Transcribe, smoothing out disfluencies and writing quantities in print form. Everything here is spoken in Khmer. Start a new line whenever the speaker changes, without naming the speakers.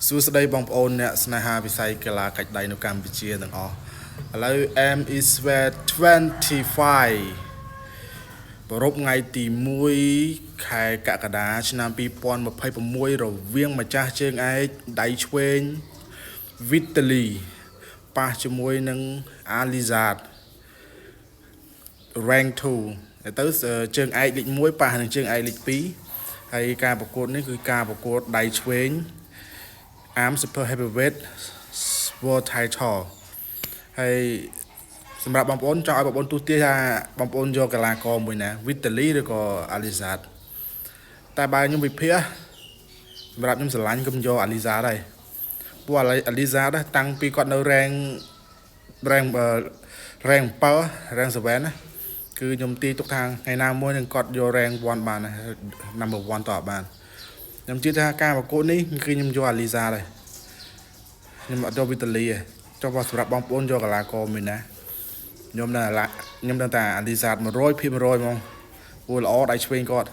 សួស្តីបងប្អូនអ្នកស្នេហាវិស័យកីឡាកាច់ដៃនៅកម្ពុជាទាំងអស់ឥឡូវ M is where 25ប្រពថ្ងៃទី1ខែកក្កដាឆ្នាំ2026រវាងម្ចាស់ជើងឯកដៃឆ្វេង Vitaly ប៉ះជាមួយនឹង Alizad rank 2ទៅជើងឯកលេខ1ប៉ះនឹងជើងឯកលេខ2ហើយការប្រកួតនេះគឺការប្រកួតដៃឆ្វេង Arm Super Heavyweight World Title ហើយសម្រាប់បងប្អូនចង់ឲ្យបងប្អូនទូទាថាបងប្អូនយកកីឡាករមួយណា Vitaly ឬក៏ Alizad តែបើខ្ញុំវិភាគសម្រាប់ខ្ញុំស្រឡាញ់ខ្ញុំយក Alizad ហើយព្រោះ Alizad តាំងពីគាត់នៅ rank 7 rank 7ណាគឺខ្ញុំទាយទុកថាថ្ងៃណាមួយនឹងគាត់យក rank 1បាន number 1តបបានខ្ញុំជឿថាការប្រកួតនេះគឺខ្ញុំយក Alizad ហើយខ្ញុំអត់យក Vitaly ទេចុះបើសម្រាប់បងប្អូនយកកីឡាករមួយណាខ្ញុំដឹងថា Alizad 100% ហ្មងព្រោះល្អដៃឆ្វេងគាត់